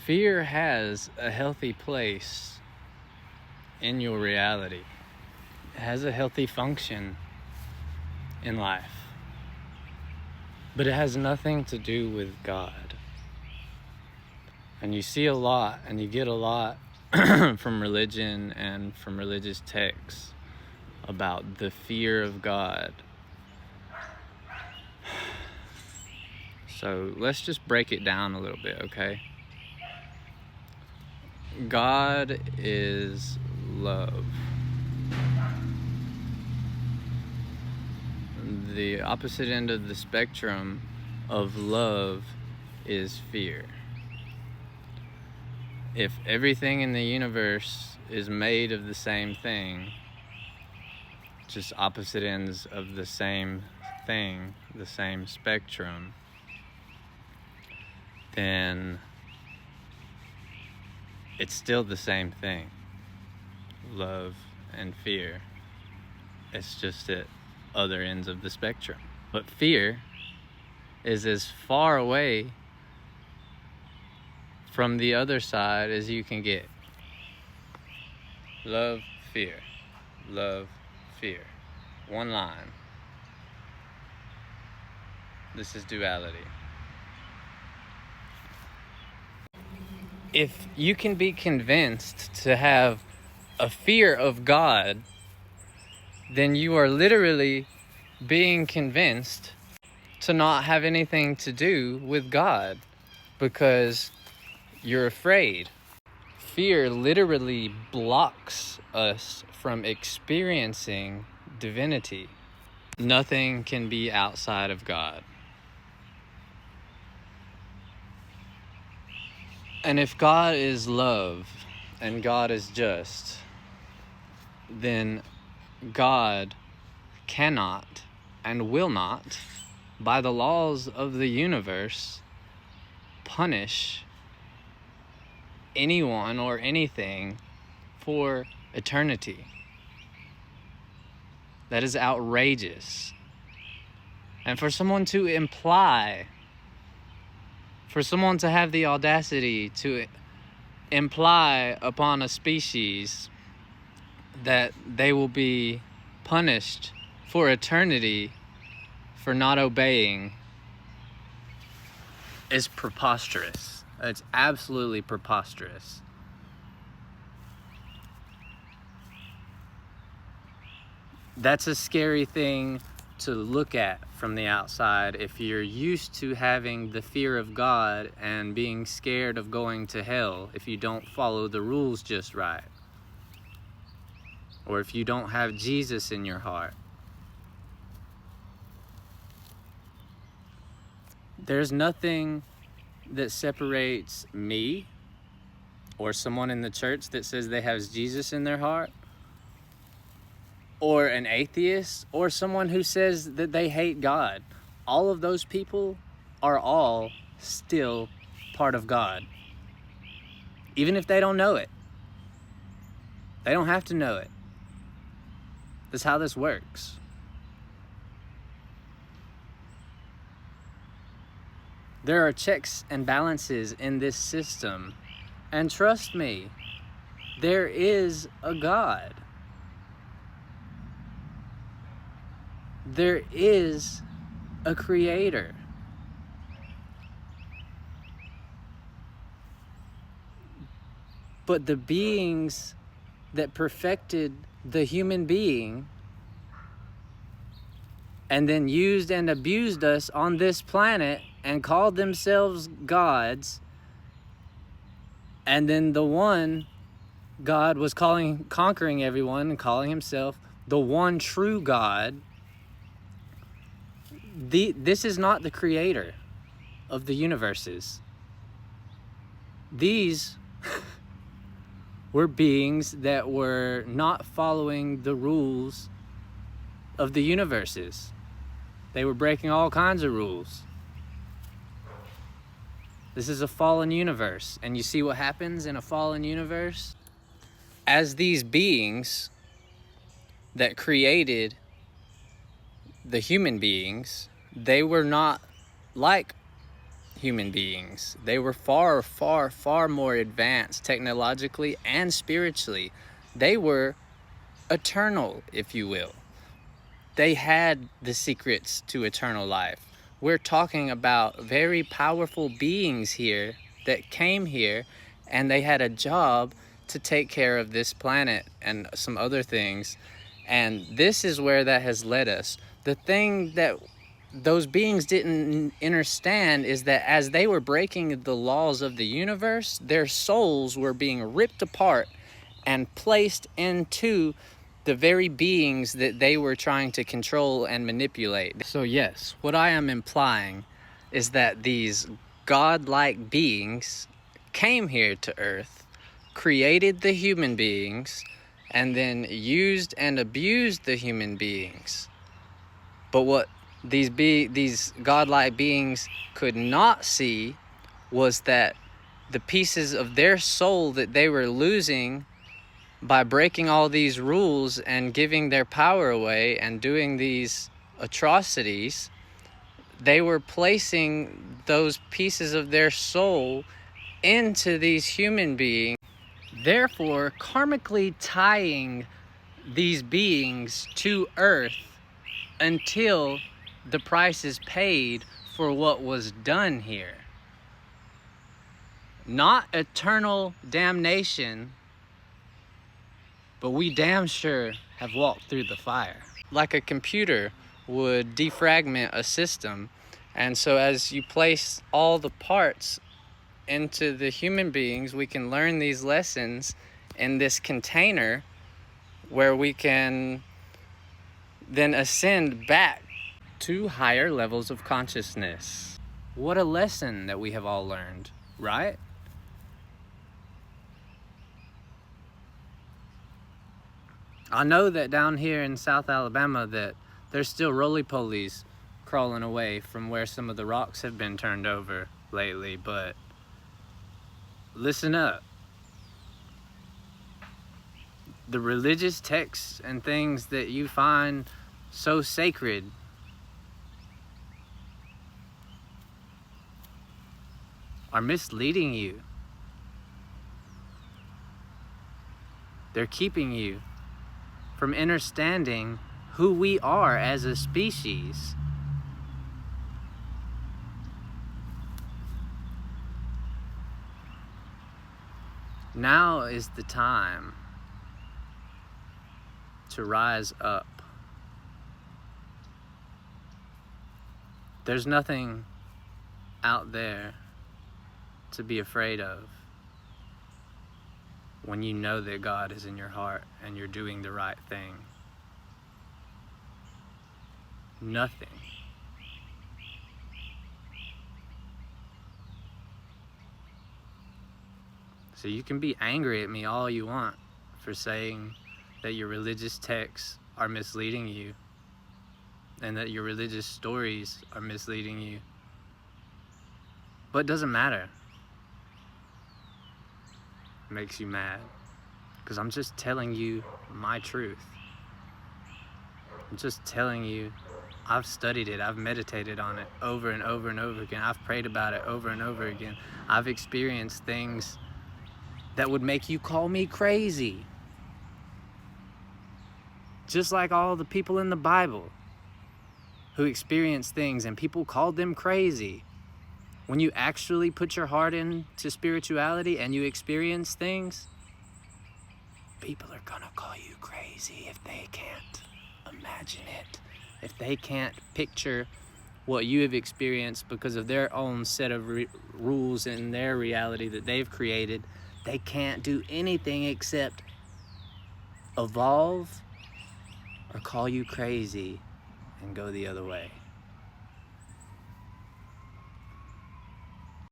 fear has a healthy place in your reality. It has a healthy function in life. But it has nothing to do with God. And you see a lot, and you get a lot from religion and from religious texts about the fear of God. So let's just break it down a little bit, okay? God is love. The opposite end of the spectrum of love is fear. If everything in the universe is made of the same thing, just opposite ends of the same thing, the same spectrum, then it's still the same thing. Love and fear. It's just at other ends of the spectrum. But fear is as far away from the other side as you can get. Love, fear. Love, fear. One line. This is duality. If you can be convinced to have a fear of God, then you are literally being convinced to not have anything to do with God because you're afraid. Fear literally blocks us from experiencing divinity. Nothing can be outside of God. And if God is love and God is just, then God cannot and will not, by the laws of the universe, punish anyone or anything for eternity. That is outrageous. And for someone to imply, for someone to have the audacity to imply upon a species that they will be punished for eternity for not obeying is preposterous. It's absolutely preposterous. That's a scary thing to look at from the outside if you're used to having the fear of God and being scared of going to hell if you don't follow the rules just right. Or if you don't have Jesus in your heart. There's nothing that separates me or someone in the church that says they have Jesus in their heart, or an atheist, or someone who says that they hate God. All of those people are all still part of God. Even if they don't know it. They don't have to know it. That's how this works. There are checks and balances in this system. And trust me, there is a God. There is a creator. But the beings that perfected the human being and then used and abused us on this planet and called themselves gods, and then the one God was conquering everyone and calling himself the one true God. This is not the creator of the universes. These were beings that were not following the rules of the universes. They were breaking all kinds of rules. This is a fallen universe. And you see what happens in a fallen universe? As these beings that created the human beings, they were not like human beings. They were far, far, far more advanced technologically and spiritually. They were eternal, if you will. They had the secrets to eternal life. We're talking about very powerful beings here that came here, and they had a job to take care of this planet and some other things. And this is where that has led us. The thing that those beings didn't understand is that as they were breaking the laws of the universe, their souls were being ripped apart and placed into the very beings that they were trying to control and manipulate. So yes, what I am implying is that these godlike beings came here to Earth, created the human beings, and then used and abused the human beings. But what these godlike beings could not see was that the pieces of their soul that they were losing by breaking all these rules and giving their power away and doing these atrocities, they were placing those pieces of their soul into these human beings, therefore karmically tying these beings to Earth until the price is paid for what was done here. Not eternal damnation, but we damn sure have walked through the fire. Like a computer would defragment a system, and so as you place all the parts into the human beings, we can learn these lessons in this container where we can then ascend back to higher levels of consciousness. What a lesson that we have all learned, right? I know that down here in South Alabama that there's still roly-polies crawling away from where some of the rocks have been turned over lately, but listen up. The religious texts and things that you find so sacred are misleading you. They're keeping you from understanding who we are as a species. Now is the time to rise up. There's nothing out there to be afraid of when you know that God is in your heart and you're doing the right thing. Nothing. So you can be angry at me all you want for saying that your religious texts are misleading you and that your religious stories are misleading you. But it doesn't matter. It makes you mad because I'm just telling you my truth. I'm just telling you I've studied it, I've meditated on it over and over and over again. I've prayed about it over and over again. I've experienced things that would make you call me crazy. Just like all the people in the Bible who experienced things and people called them crazy. When you actually put your heart into spirituality and you experience things, people are gonna call you crazy if they can't imagine it. If they can't picture what you have experienced because of their own set of rules in their reality that they've created, they can't do anything except evolve or call you crazy and go the other way.